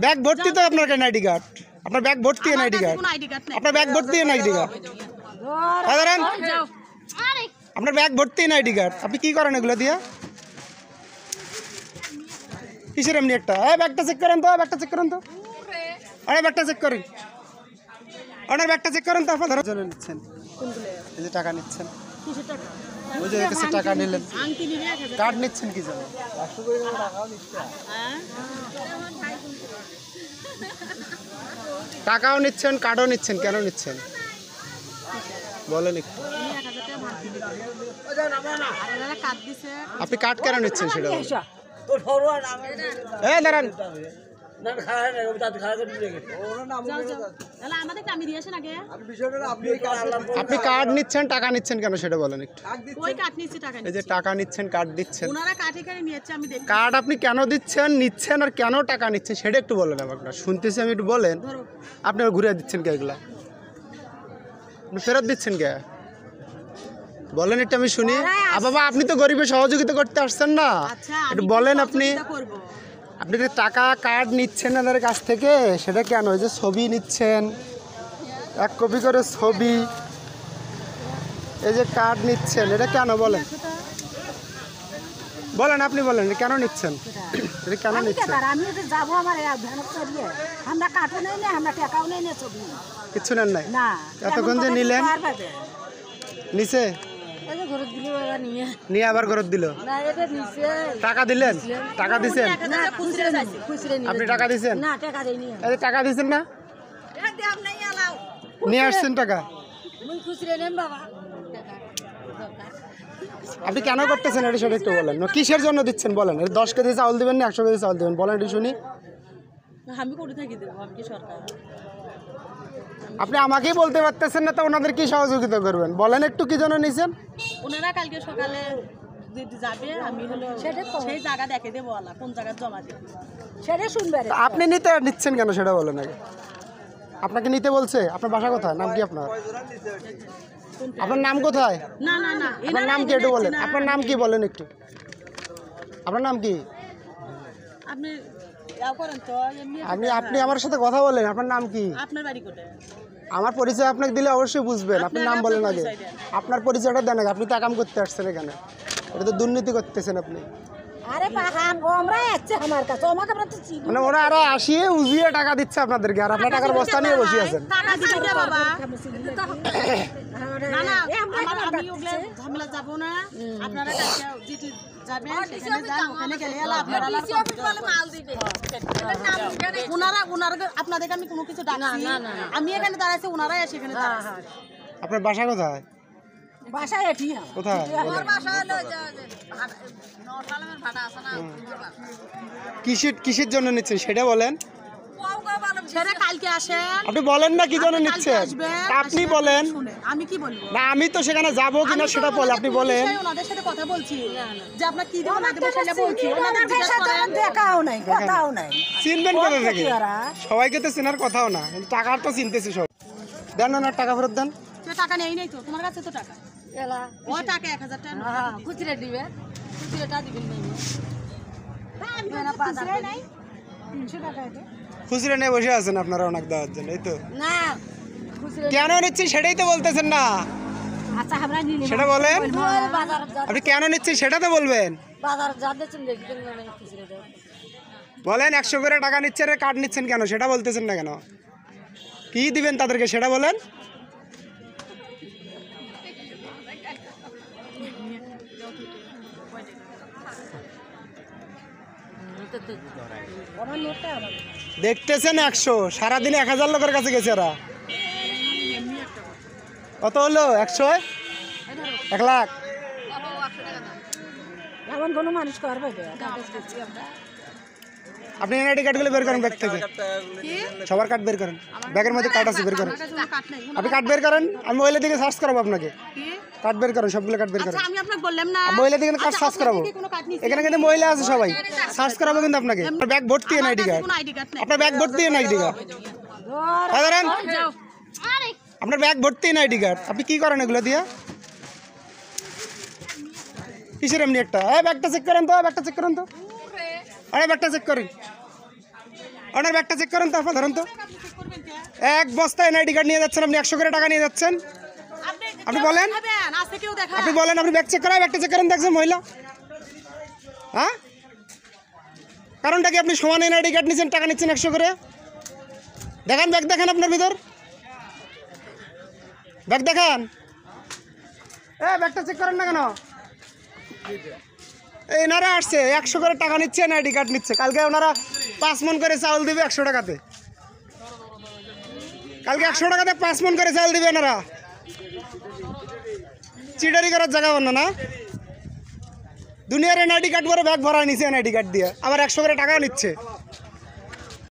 Bag ভর্তি তো আপনার কেন আইডি কার্ড? আপনার ব্যাগ ভর্তি এন আইডি কার্ড? আপনার ব্যাগ ভর্তি এন আইডি কার্ড? দাঁড়ান, আপনার ব্যাগ ভর্তি এন আইডি কার্ড, আপনি কি করেন এগুলো দিয়া? কিসের এমনি একটা? ব্যাগটা চেক করেন তো, ব্যাগটা চেক করেন তো, আরে ব্যাগটা চেক করেন, আপনার ব্যাগটা চেক করেন তো। আপনার ধরে নিচ্ছেন, এই যে টাকা নিচ্ছেন, ওই যে কাছে টাকা নিলেন, কার্ড নিচ্ছেন কি জানেন? টাকাও নিচ্ছেন, কার্ডও নিচ্ছেন, কেন নিচ্ছেন বলেন একটু? আপনি কার্ড কেন নিচ্ছেন সেটা দাঁড়ান। আপনি কার্ড নিচ্ছেন, টাকা নিচ্ছেন কেন সেটা বলেন একটু? এই যে টাকা নিচ্ছেন, কার্ড দিচ্ছেন, কার্ড আপনি কেন দিচ্ছেন, নিচ্ছেন আর কেন টাকা নিচ্ছেন সেটা একটু বলেন আমাকে, শুনতেছি আমি, একটু বলেন। আপনি ঘুরে দিচ্ছেন কে এগুলা? আপনি ফেরত দিচ্ছেন কে বলেন একটু, আমি শুনি। বাবা আপনি তো গরিবের সহযোগিতা করতে আসছেন না, একটু বলেন। আপনি আপনি যে টাকা কার্ড নিচ্ছেন এদের কাছ থেকে সেটা কেন? এই যে ছবি নিচ্ছেন, 1 কপি করে ছবি, এই যে কার্ড নিচ্ছেন, এটা কেন বলেন? বলেন, আপনি বলেন কেন নিচ্ছেন, এটা কেন নিচ্ছেন? কিছু নেন নাই এতক্ষণ যে নিলেন, নিচে নিয়ে আবার ঘরত দিল, টাকা দিলেন, টাকা দিছেন? আপনি টাকা দিছেন? টাকা দিছেন না, নিয়ে আসছেন টাকা। আপনি কেন করতেছেন এটা সেটা একটু বলেন, কিসের জন্য দিচ্ছেন বলেন? 10 কেজি চাউল দিবেন না 100 কেজি চাউল দিবেন, বলেন একটু শুনি। আপনি আমাকেই বলতে পারতেছেন না তো ওনাদের কি সহযোগিতা করবেন বলেন একটু, কি জন্য নিছেন? ওনারা কালকে সকালে যাবে, আমি হলো সেই জায়গা দেখে দেবো, কোন জায়গায় জমা দেব সেটা শুনবে। আপনি নিচ্ছেন কেন সেটা বলেন আগে। আপনাকে নিতে বলছে? আপনার বাসা কোথায়, নাম কি আপনার? আপনার নাম কোথায়? না না না, আপনার নাম কি একটু বলেন, আপনার নাম কি বলেন একটু, আপনার নাম কি? আপনি করেন তো আপনি আমার সাথে কথা বলেন, আপনার নাম কি? আপনার বাড়ি কোথায়? আমার পরিচয় আপনাকে দিলে অবশ্যই বুঝবেন। আপনার নাম বলেন আগে, আপনার পরিচয়টা দেন আগে। আপনি তো কাম করতে আসছেন এখানে, এটা তো দুর্নীতি করতেছেন আপনি। মানে ওরা আরো আসিয়ে উজিয়ে টাকা দিচ্ছে আপনাদেরকে, আর আপনার টাকার বস্তা নিয়ে বসে আছেন। ঝামেলা যাবো না, আপনারা আপনাদেরকে আমি কোনো কিছু ডাকি, আমি এখানে দাঁড়াইছি, ওনারাই আসে এখানে দাঁড়াইছে। আপনার বাসা কোথায়? বাসায় এটি কোথায়? কিসের জন্য নিচ্ছেন সেটা বলেন। কালকে আসে, আপনি বলেন না কি জন্য নিচ্ছেন, আপনি বলেন। আমি কি বলবো না, আমি তো সেখানে যাবো কিনা সেটা বলে আপনি বলেন। ওনাদের সাথে কথা বলছি যে আপনার কি দেবো না দেবো সেটা বলছি, ওনাদের দেখাও নাই, কথাও নাই। চিনবেন কোথা থেকে? সবাইকে তো চেনার কথাও না, টাকার তো চিনতেছি সব। দেন না, টাকা ফেরত দেন। টাকা নেই নাই তো তোমার কাছে, তো টাকা ও টাকা 1000 টাকা খুচরা দিবে, খুচরাটা দিবেন নাই 300 টাকা। খুচরা নিয়ে বসে আছেন আপনারা অনেক দেওয়ার জন্য, এই তো না। কেন নিচ্ছি সেটাই তো বলতেছেন না, সেটা বলেন। আপনি কেন নিচ্ছি সেটা তো বলবেন, বলেন। 100 করে টাকা নিচ্ছেন, কার্ড নিচ্ছেন কেন সেটা বলতেছেন না কেন? কি দিবেন তাদেরকে সেটা বলেন। দেখতেছেন 100, সারাদিনে 1000 লোকের কাছে গেছে এরা। কত হলো? 100, 1 লাখ। এমন কোনো মানুষ করবে? আপনি এনআইডি কার্ডগুলো বের করেন ব্যাগ থেকে, সবার কার্ড বের করেন, ব্যাগের মধ্যে কার্ড আছে, বের করেন। আপনি কার্ড বের করেন, আমি মহিলা দিকে সার্চ করাবো আপনাকে। কার্ড বের করেন, সবগুলো কার্ড বের করেন। আমি আপনাকে বললাম না, মহিলা দিকে কার্ড সার্চ করাবো, এখানে কিন্তু মহিলা আছে সবাই, সার্চ করাবো কিন্তু আপনাকে। ব্যাগ ভর্তি এনআইডি কার্ড, আপনার ব্যাগ ভর্তি এনআইডি কার্ড, ধরেন আপনার ব্যাগ ভর্তি এনআইডি কার্ড, আপনি কি করেন এগুলো দিয়ে? কিসের এমনি একটা? ব্যাগটা চেক করেন তো, ব্যাগটা চেক করেন তো, আরে ব্যাগটা চেক করেন, ওনার ব্যাগটা চেক করেন, তারপর ধরুন তো। এক বস্তা এনআইডি কার্ড নিয়ে যাচ্ছেন আপনি, 100 করে টাকা নিয়ে যাচ্ছেন। আপনি বলেন, আপনি বলেন, আপনি ব্যাগ চেক করেন, ব্যাগটা চেক করেন, দেখছেন মহিলা। হ্যাঁ, কারণটা কি? আপনি সমান এনআইডি কার্ড নিচ্ছেন, টাকা নিচ্ছেন 100 করে। দেখান ব্যাগ, দেখান আপনার ভিতর ব্যাগ দেখান। ব্যাগটা চেক করেন না কেন? এনারা আসছে 100 করে টাকা নিচ্ছে, এনআইডি কার্ড নিচ্ছে। কালকে ওনারা 5 মণ করে চাউল দিবে 100 টাকাতে। কালকে 100 টাকাতে 5 মণ করে চাউল দিবে ওনারা। চিটারি করার জায়গা বানা না। দুনিয়ার এনআইডি কার্ড করে ব্যাগ ভরা নিচ্ছে এনআইডি কার্ড দিয়ে, আবার 100 করে টাকাও নিচ্ছে।